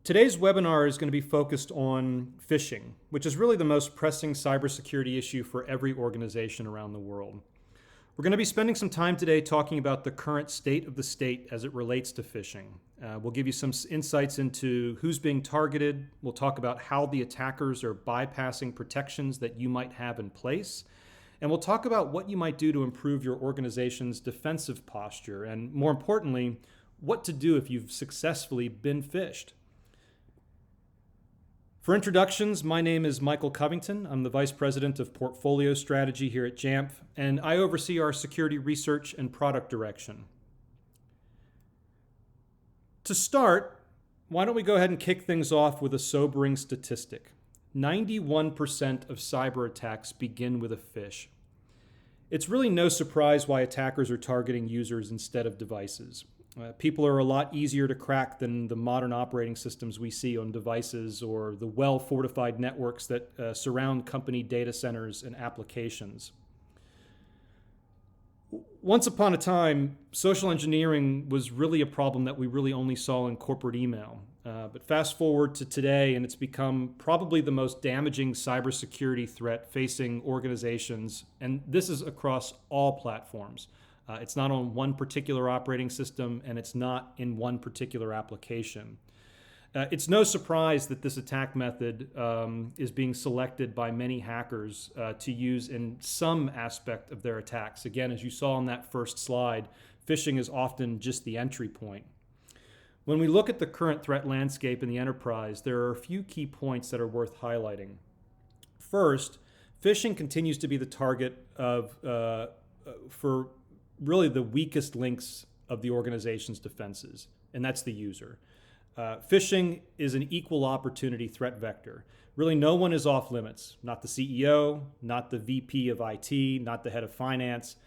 Today's webinar is going to be focused on phishing, which is really the most pressing cybersecurity issue for every organization around the world. We're going to be spending some time today talking about the current state of the state as it relates to phishing. We'll give you some insights into who's being targeted. We'll talk about how the attackers are bypassing protections that you might have in place. And we'll talk about what you might do to improve your organization's defensive posture, and more importantly, what to do if you've successfully been phished. For introductions, my name is Michael Covington. I'm the Vice President of Portfolio Strategy here at Jamf, and I oversee our security research and product direction. To start, why don't we go ahead and kick things off with a sobering statistic. 91% of cyber attacks begin with a phish. It's really no surprise why attackers are targeting users instead of devices. People are a lot easier to crack than the modern operating systems we see on devices or the well-fortified networks that surround company data centers and applications. Once upon a time, social engineering was really a problem that we really only saw in corporate email. But fast forward to today, and it's become probably the most damaging cybersecurity threat facing organizations, and this is across all platforms. It's not on one particular operating system, and it's not in one particular application. It's no surprise that this attack method is being selected by many hackers to use in some aspect of their attacks. Again, as you saw on that first slide, phishing is often just the entry point. When we look at the current threat landscape in the enterprise, there are a few key points that are worth highlighting. First, phishing continues to be the target for really the weakest links of the organization's defenses, and that's the user. Phishing is an equal opportunity threat vector. Really, no one is off limits. Not the CEO, not the VP of IT, not the head of finance.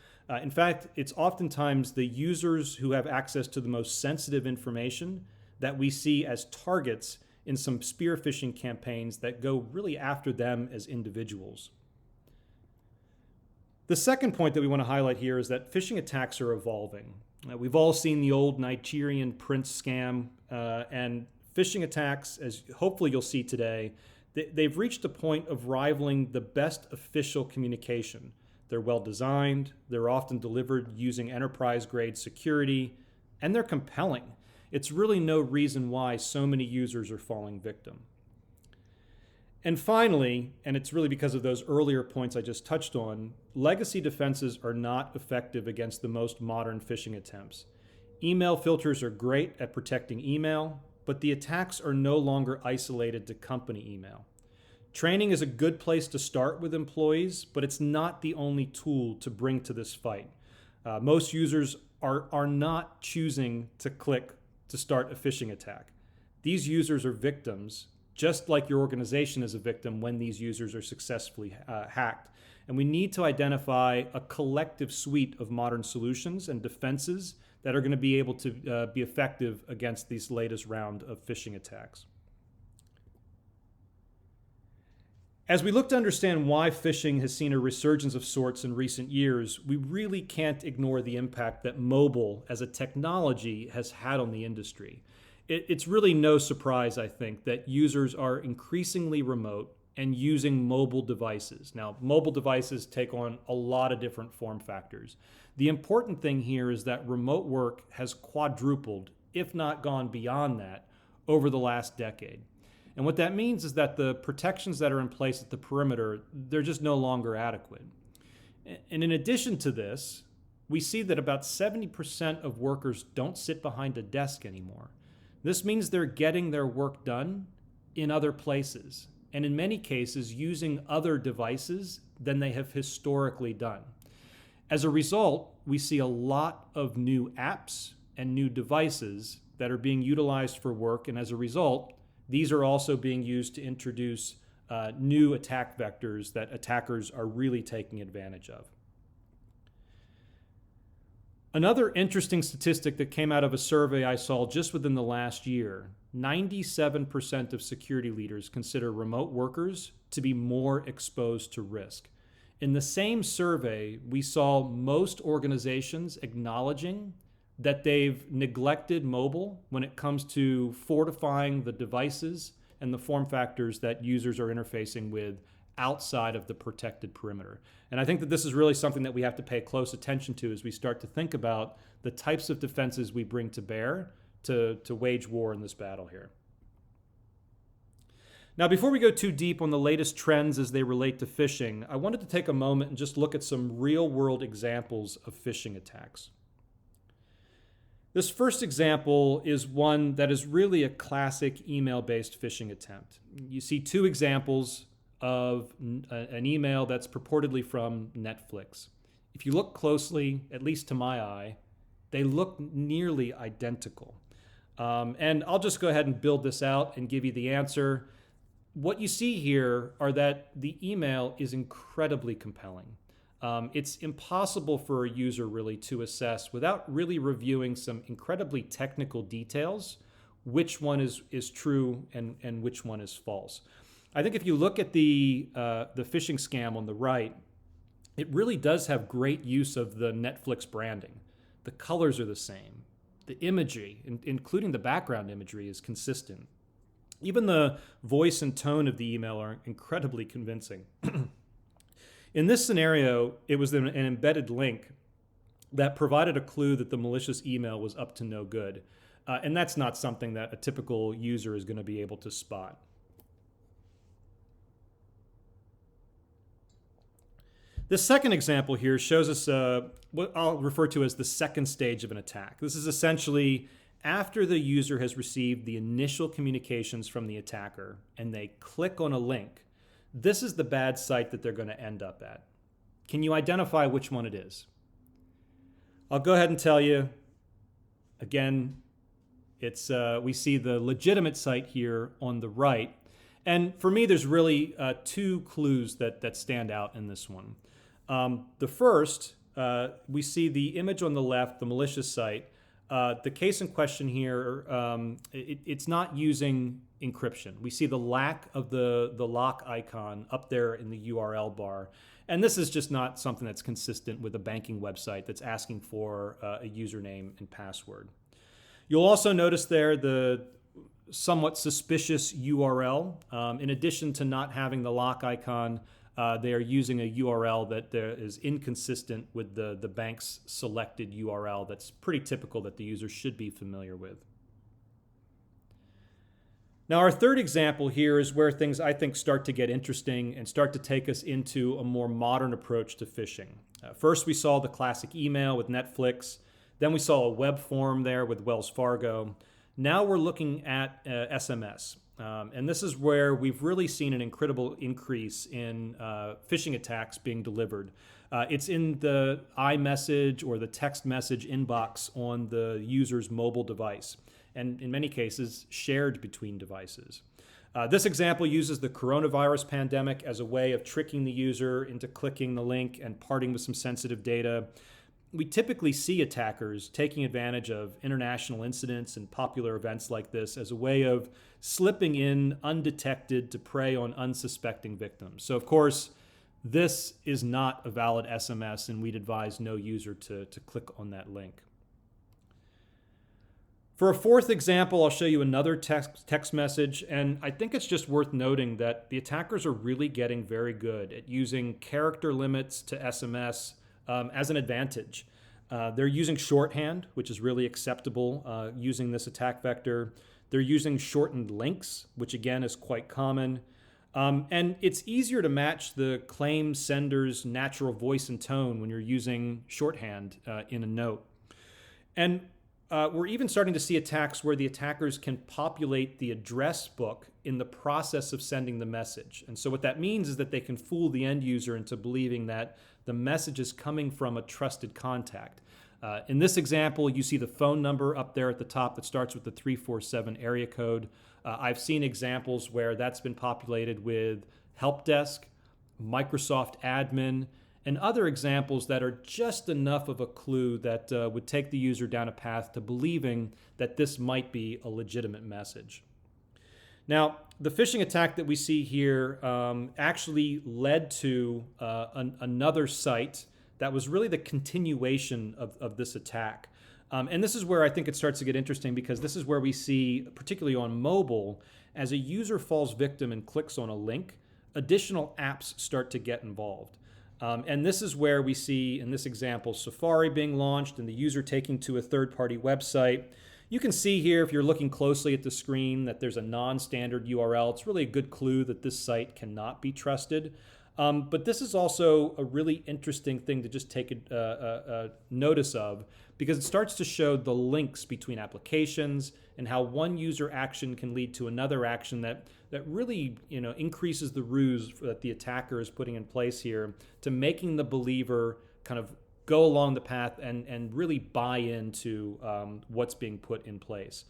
In fact, it's oftentimes the users who have access to the most sensitive information that we see as targets in some spear phishing campaigns that go really after them as individuals. The second point that we want to highlight here is that phishing attacks are evolving. We've all seen the old Nigerian prince scam, and phishing attacks, as hopefully you'll see today, they've reached a point of rivaling the best official communication. They're well designed, they're often delivered using enterprise-grade security, and they're compelling. It's really no reason why so many users are falling victim. And finally, and it's really because of those earlier points I just touched on, legacy defenses are not effective against the most modern phishing attempts. Email filters are great at protecting email, but the attacks are no longer isolated to company email. Training is a good place to start with employees, but it's not the only tool to bring to this fight. Most users are not choosing to click to start a phishing attack. These users are victims, just like your organization is a victim when these users are successfully hacked. And we need to identify a collective suite of modern solutions and defenses that are going to be able to be effective against this latest round of phishing attacks. As we look to understand why phishing has seen a resurgence of sorts in recent years, we really can't ignore the impact that mobile as a technology has had on the industry. It's really no surprise, I think, that users are increasingly remote and using mobile devices. Now, mobile devices take on a lot of different form factors. The important thing here is that remote work has quadrupled, if not gone beyond that, over the last decade. And what that means is that the protections that are in place at the perimeter, they're just no longer adequate. And in addition to this, we see that about 70% of workers don't sit behind a desk anymore. This means they're getting their work done in other places, and in many cases using other devices than they have historically done. As a result, we see a lot of new apps and new devices that are being utilized for work, and as a result, these are also being used to introduce new attack vectors that attackers are really taking advantage of. Another interesting statistic that came out of a survey I saw just within the last year, 97% of security leaders consider remote workers to be more exposed to risk. In the same survey, we saw most organizations acknowledging that they've neglected mobile when it comes to fortifying the devices and the form factors that users are interfacing with outside of the protected perimeter. And I think that this is really something that we have to pay close attention to as we start to think about the types of defenses we bring to bear to wage war in this battle here. Now, before we go too deep on the latest trends as they relate to phishing, I wanted to take a moment and just look at some real-world examples of phishing attacks. This first example is one that is really a classic email-based phishing attempt. You see two examples of an email that's purportedly from Netflix. If you look closely, at least to my eye, they look nearly identical. And I'll just go ahead and build this out and give you the answer. What you see here are that the email is incredibly compelling. It's impossible for a user really to assess without really reviewing some incredibly technical details which one is true and which one is false. I think if you look at the phishing scam on the right, it really does have great use of the Netflix branding. The colors are the same. The imagery, including the background imagery, is consistent. Even the voice and tone of the email are incredibly convincing. In this scenario, it was an embedded link that provided a clue that the malicious email was up to no good. And that's not something that a typical user is going to be able to spot. This second example here shows us what I'll refer to as the second stage of an attack. This is essentially after the user has received the initial communications from the attacker and they click on a link. This is the bad site that they're going to end up at. Can you identify which one it is? I'll go ahead and tell you. Again, we see the legitimate site here on the right. And for me, there's really two clues that stand out in this one. The first, we see the image on the left, the malicious site. The case in question here, it's not using encryption. We see the lack of the lock icon up there in the URL bar. And this is just not something that's consistent with a banking website that's asking for a username and password. You'll also notice there the somewhat suspicious URL. In addition to not having the lock icon, they are using a URL that is inconsistent with the bank's selected URL. That's pretty typical that the user should be familiar with. Now, our third example here is where things, I think, start to get interesting and start to take us into a more modern approach to phishing. First, we saw the classic email with Netflix. Then we saw a web form there with Wells Fargo. Now we're looking at SMS. And this is where we've really seen an incredible increase in phishing attacks being delivered. It's in the iMessage or the text message inbox on the user's mobile device, and in many cases, shared between devices. This example uses the coronavirus pandemic as a way of tricking the user into clicking the link and parting with some sensitive data. We typically see attackers taking advantage of international incidents and popular events like this as a way of slipping in undetected to prey on unsuspecting victims. So, of course, this is not a valid SMS, and we'd advise no user to click on that link. For a fourth example, I'll show you another text message, and I think it's just worth noting that the attackers are really getting very good at using character limits to SMS as an advantage. They're using shorthand, which is really acceptable using this attack vector. They're using shortened links, which again is quite common. And it's easier to match the claim sender's natural voice and tone when you're using shorthand in a note. And we're even starting to see attacks where the attackers can populate the address book in the process of sending the message. And so what that means is that they can fool the end user into believing that the message is coming from a trusted contact. In this example, you see the phone number up there at the top that starts with the 347 area code. I've seen examples where that's been populated with help desk, Microsoft admin, and other examples that are just enough of a clue that would take the user down a path to believing that this might be a legitimate message. Now, the phishing attack that we see here actually led to another site that was really the continuation of this attack. And this is where I think it starts to get interesting, because this is where we see, particularly on mobile, as a user falls victim and clicks on a link, additional apps start to get involved. And this is where we see, in this example, Safari being launched and the user taking to a third-party website. You can see here, if you're looking closely at the screen, that there's a non-standard URL. It's really a good clue that this site cannot be trusted. But this is also a really interesting thing to just take a notice of, because it starts to show the links between applications and how one user action can lead to another action that really increases the ruse that the attacker is putting in place here, to making the believer kind of go along the path and really buy into what's being put in place.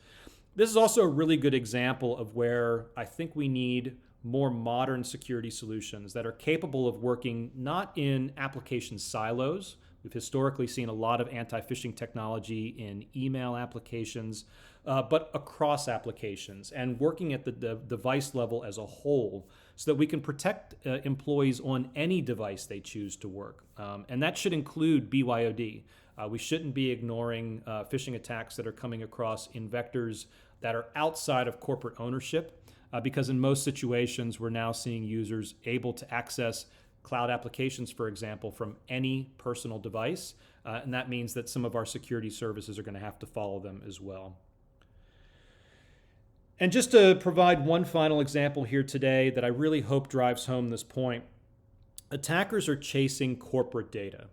This is also a really good example of where I think we need more modern security solutions that are capable of working not in application silos. We've historically seen a lot of anti-phishing technology in email applications, but across applications, and working at the device level as a whole, so that we can protect employees on any device they choose to work. And that should include BYOD. We shouldn't be ignoring phishing attacks that are coming across in vectors that are outside of corporate ownership, because in most situations, we're now seeing users able to access cloud applications, for example, from any personal device. And that means that some of our security services are going to have to follow them as well. And just to provide one final example here today that I really hope drives home this point, attackers are chasing corporate data.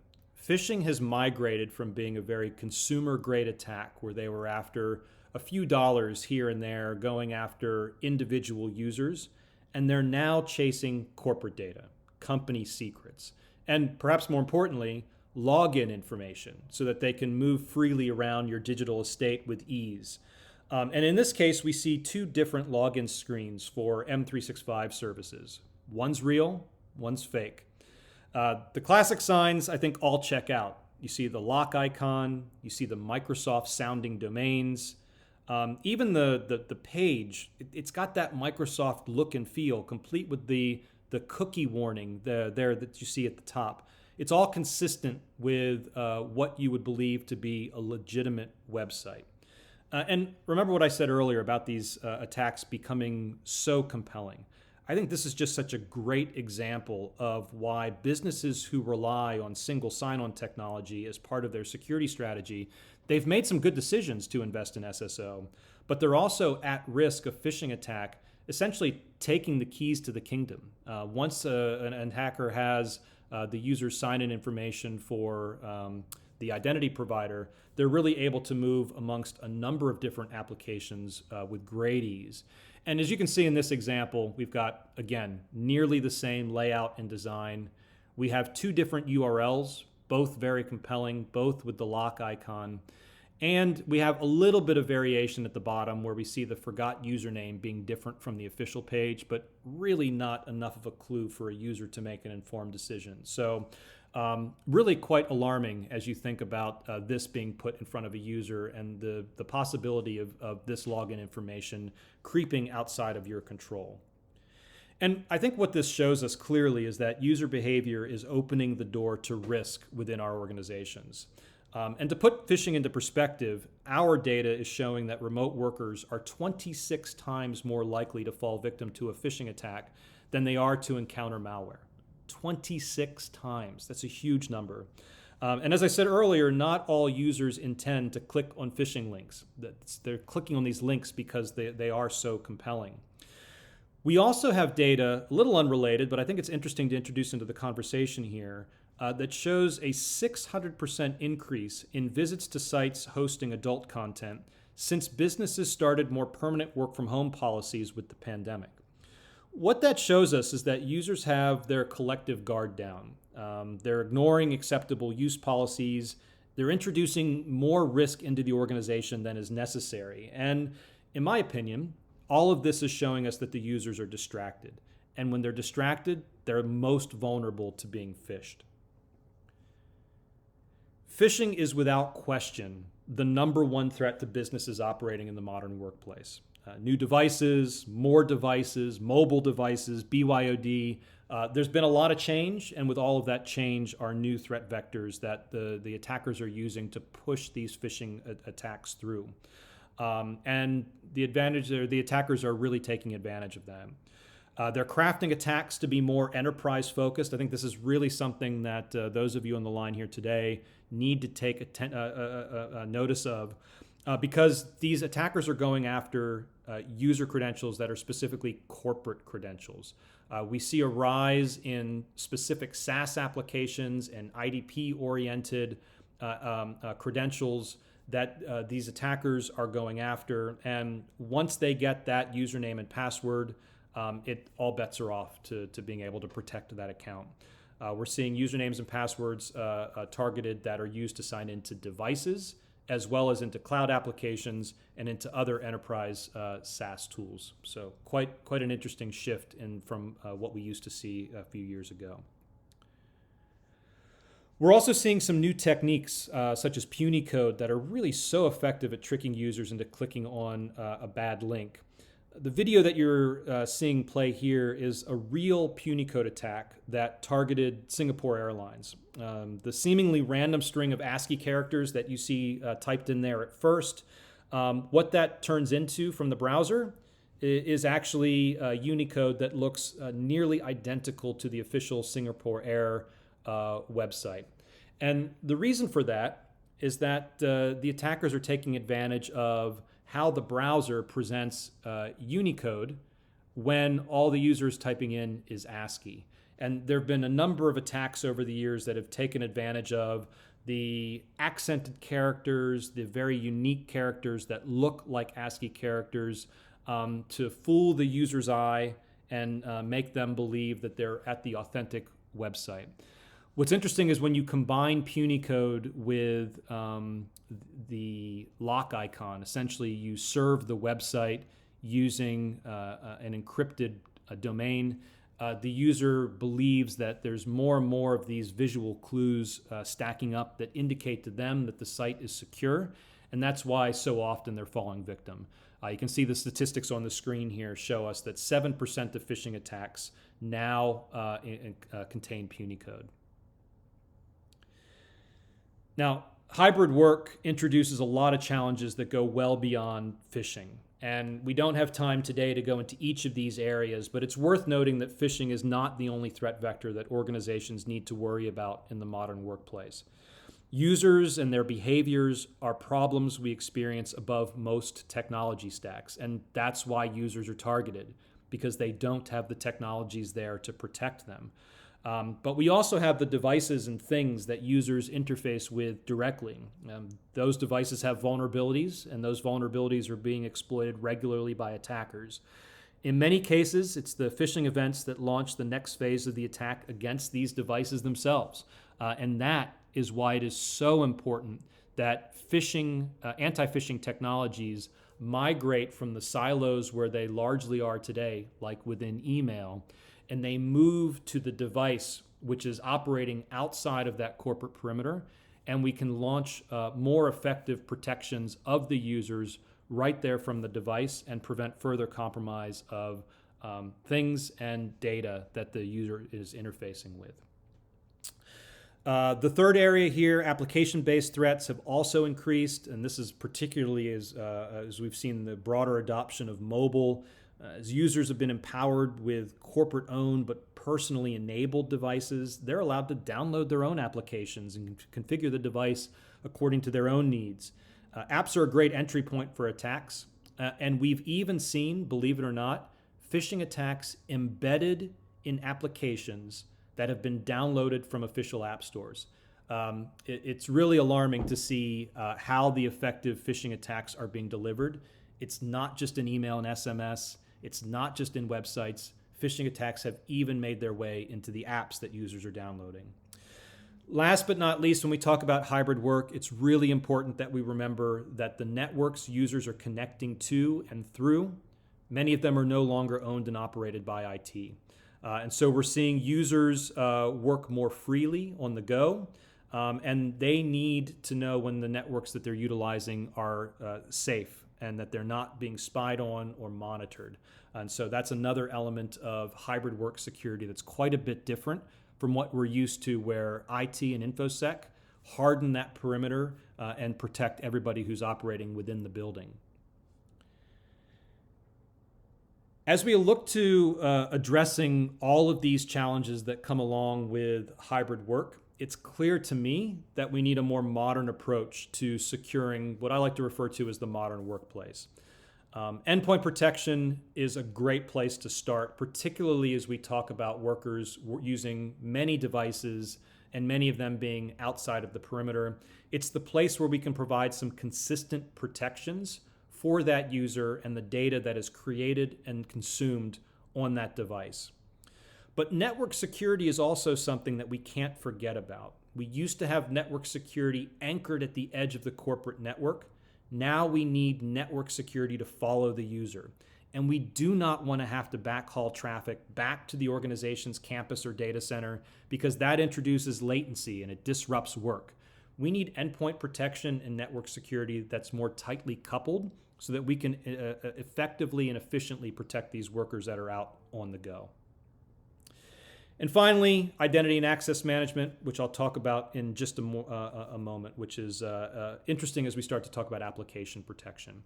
Phishing has migrated from being a very consumer-grade attack, where they were after a few dollars here and there, going after individual users, and they're now chasing corporate data, company secrets, and perhaps more importantly, login information, so that they can move freely around your digital estate with ease. And in this case, we see two different login screens for M365 services. One's real, one's fake. The classic signs, I think, all check out. You see the lock icon, you see the Microsoft sounding domains. Even the page, it's got that Microsoft look and feel, complete with the cookie warning there that you see at the top. It's all consistent with what you would believe to be a legitimate website. And remember what I said earlier about these attacks becoming so compelling. I think this is just such a great example of why businesses who rely on single sign-on technology as part of their security strategy, they've made some good decisions to invest in SSO, but they're also at risk of phishing attack, essentially taking the keys to the kingdom. Once an hacker has the user's sign-in information for the identity provider, they're really able to move amongst a number of different applications with great ease. And as you can see in this example, we've got, again, nearly the same layout and design. We have two different URLs, both very compelling, both with the lock icon. And we have a little bit of variation at the bottom, where we see the forgot username being different from the official page, but really not enough of a clue for a user to make an informed decision. So really quite alarming as you think about this being put in front of a user, and the possibility of this login information creeping outside of your control. And I think what this shows us clearly is that user behavior is opening the door to risk within our organizations. And to put phishing into perspective, our data is showing that remote workers are 26 times more likely to fall victim to a phishing attack than they are to encounter malware. 26 times. That's a huge number. And as I said earlier, not all users intend to click on phishing links. They're clicking on these links because they are so compelling. We also have data, a little unrelated, but I think it's interesting to introduce into the conversation here, that shows a 600% increase in visits to sites hosting adult content since businesses started more permanent work from home policies with the pandemic. What that shows us is that users have their collective guard down. They're ignoring acceptable use policies. They're introducing more risk into the organization than is necessary. And in my opinion, all of this is showing us that the users are distracted. And when they're distracted, they're most vulnerable to being phished. Phishing is without question the number one threat to businesses operating in the modern workplace. New devices, more devices, mobile devices, BYOD, There's been a lot of change, and with all of that change are new threat vectors that the attackers are using to push these phishing attacks through. And the attackers are really taking advantage of that. They're crafting attacks to be more enterprise focused. I think this is really something that those of you on the line here today need to take notice of, because these attackers are going after user credentials that are specifically corporate credentials. We see a rise in specific SaaS applications and IDP-oriented credentials that these attackers are going after. And once they get that username and password, all bets are off to being able to protect that account. We're seeing usernames and passwords targeted that are used to sign into devices, as well as into cloud applications and into other enterprise SaaS tools. So quite an interesting shift from what we used to see a few years ago. We're also seeing some new techniques, such as puny code, that are really so effective at tricking users into clicking on a bad link. The video that you're seeing play here is a real puny code attack that targeted Singapore Airlines. The seemingly random string of ASCII characters that you see typed in there at first, what that turns into from the browser is actually Unicode that looks nearly identical to the official Singapore Air website. And the reason for that is that the attackers are taking advantage of how the browser presents Unicode when all the users typing in is ASCII. And there have been a number of attacks over the years that have taken advantage of the accented characters, the very unique characters that look like ASCII characters, to fool the user's eye and make them believe that they're at the authentic website. What's interesting is when you combine puny code with the lock icon, essentially you serve the website using an encrypted domain. The user believes that there's more and more of these visual clues stacking up that indicate to them that the site is secure, and that's why so often they're falling victim. You can see the statistics on the screen here show us that 7% of phishing attacks now contain puny code. Now, hybrid work introduces a lot of challenges that go well beyond phishing. And we don't have time today to go into each of these areas, but it's worth noting that phishing is not the only threat vector that organizations need to worry about in the modern workplace. Users and their behaviors are problems we experience above most technology stacks, and that's why users are targeted, because they don't have the technologies there to protect them. But we also have the devices and things that users interface with directly. Those devices have vulnerabilities, and those vulnerabilities are being exploited regularly by attackers. In many cases, it's the phishing events that launch the next phase of the attack against these devices themselves. And that is why it is so important that anti-phishing technologies migrate from the silos where they largely are today, like within email, and they move to the device which is operating outside of that corporate perimeter, and we can launch more effective protections of the users right there from the device and prevent further compromise of things and data that the user is interfacing with. The third area here, application-based threats, have also increased, and this is particularly as we've seen the broader adoption of mobile. As users have been empowered with corporate-owned but personally enabled devices, they're allowed to download their own applications and configure the device according to their own needs. Apps are a great entry point for attacks, and we've even seen, believe it or not, phishing attacks embedded in applications that have been downloaded from official app stores. It's really alarming to see how the effective phishing attacks are being delivered. It's not just in email and SMS. It's not just in websites. Phishing attacks have even made their way into the apps that users are downloading. Last but not least, when we talk about hybrid work, it's really important that we remember that the networks users are connecting to and through, many of them are no longer owned and operated by IT. And so we're seeing users work more freely on the go, and they need to know when the networks that they're utilizing are safe and that they're not being spied on or monitored. And so that's another element of hybrid work security that's quite a bit different from what we're used to, where IT and InfoSec harden that perimeter and protect everybody who's operating within the building. As we look to addressing all of these challenges that come along with hybrid work, it's clear to me that we need a more modern approach to securing what I like to refer to as the modern workplace. Endpoint protection is a great place to start, particularly as we talk about workers using many devices and many of them being outside of the perimeter. It's the place where we can provide some consistent protections for that user and the data that is created and consumed on that device. But network security is also something that we can't forget about. We used to have network security anchored at the edge of the corporate network. Now we need network security to follow the user. And we do not want to have to backhaul traffic back to the organization's campus or data center, because that introduces latency and it disrupts work. We need endpoint protection and network security that's more tightly coupled so that we can effectively and efficiently protect these workers that are out on the go. And finally, identity and access management, which I'll talk about in just a moment, which is interesting as we start to talk about application protection.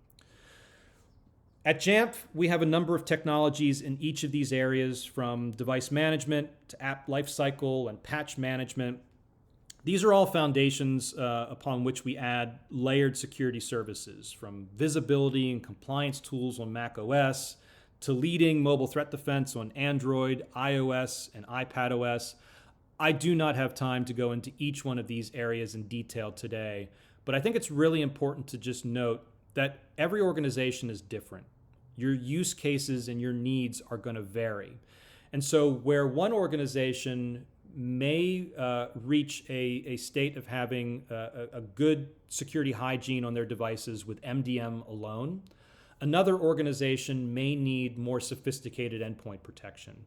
At Jamf, we have a number of technologies in each of these areas, from device management to app lifecycle and patch management. These are all foundations upon which we add layered security services, from visibility and compliance tools on Mac OS to leading mobile threat defense on Android, iOS, and iPadOS. I do not have time to go into each one of these areas in detail today, but I think it's really important to just note that every organization is different. Your use cases and your needs are going to vary. And so where one organization may reach a state of having a good security hygiene on their devices with MDM alone, another organization may need more sophisticated endpoint protection.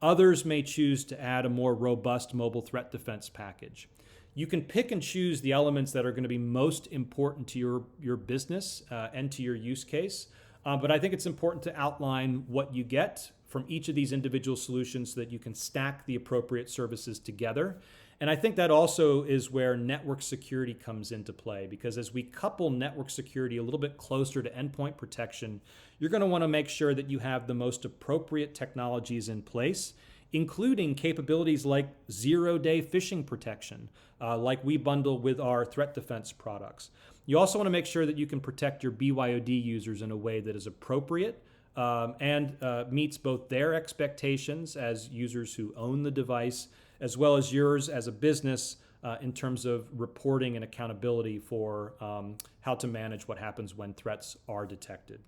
Others may choose to add a more robust mobile threat defense package. You can pick and choose the elements that are going to be most important to your business and to your use case, but I think it's important to outline what you get from each of these individual solutions so that you can stack the appropriate services together. And I think that also is where network security comes into play, because as we couple network security a little bit closer to endpoint protection, you're going to want to make sure that you have the most appropriate technologies in place, including capabilities like zero-day phishing protection, like we bundle with our threat defense products. You also want to make sure that you can protect your BYOD users in a way that is appropriate and meets both their expectations as users who own the device, as well as yours as a business in terms of reporting and accountability for how to manage what happens when threats are detected.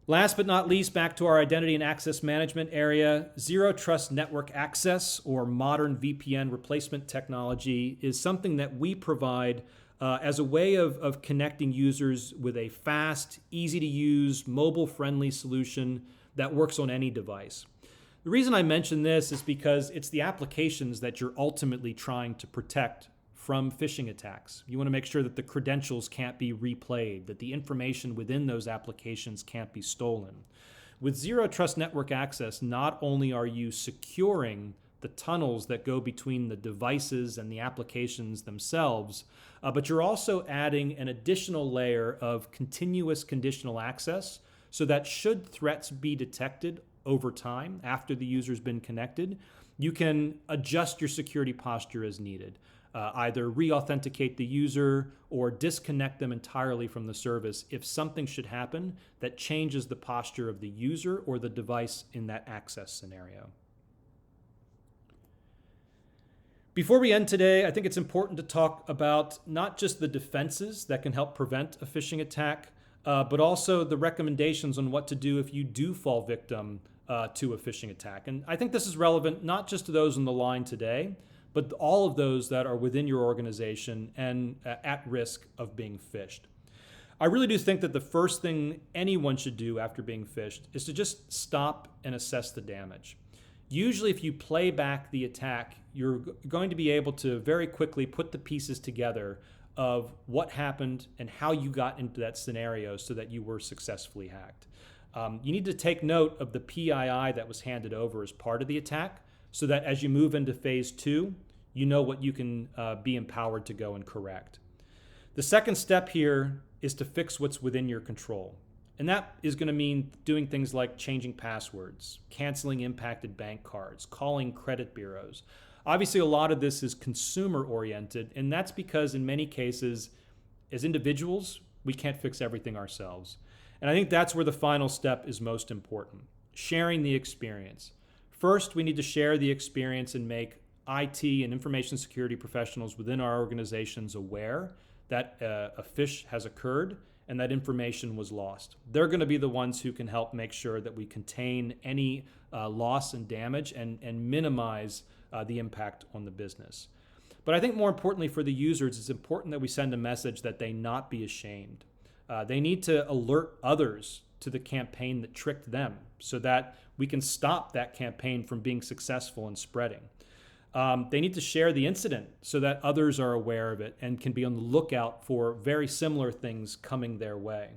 Last but not least, back to our identity and access management area, Zero Trust Network Access, or modern VPN replacement technology, is something that we provide as a way of connecting users with a fast, easy-to-use, mobile-friendly solution that works on any device. The reason I mention this is because it's the applications that you're ultimately trying to protect from phishing attacks. You want to make sure that the credentials can't be replayed, that the information within those applications can't be stolen. With Zero Trust Network Access, not only are you securing the tunnels that go between the devices and the applications themselves, but you're also adding an additional layer of continuous conditional access so that should threats be detected over time after the user's been connected, you can adjust your security posture as needed. Either re-authenticate the user or disconnect them entirely from the service if something should happen that changes the posture of the user or the device in that access scenario. Before we end today, I think it's important to talk about not just the defenses that can help prevent a phishing attack, but also the recommendations on what to do if you do fall victim to a phishing attack. And I think this is relevant not just to those on the line today, but all of those that are within your organization and at risk of being phished. I really do think that the first thing anyone should do after being phished is to just stop and assess the damage. Usually if you play back the attack, you're going to be able to very quickly put the pieces together of what happened and how you got into that scenario so that you were successfully hacked. You need to take note of the PII that was handed over as part of the attack so that as you move into phase 2, you know what you can be empowered to go and correct. The second step here is to fix what's within your control. And that is going to mean doing things like changing passwords, canceling impacted bank cards, calling credit bureaus. Obviously, a lot of this is consumer oriented, and that's because in many cases, as individuals, we can't fix everything ourselves. And I think that's where the final step is most important, sharing the experience. First, we need to share the experience and make IT and information security professionals within our organizations aware that a phish has occurred and that information was lost. They're going to be the ones who can help make sure that we contain any loss and damage and minimize the impact on the business. But I think more importantly for the users, it's important that we send a message that they not be ashamed. They need to alert others to the campaign that tricked them so that we can stop that campaign from being successful and spreading. They need to share the incident so that others are aware of it and can be on the lookout for very similar things coming their way.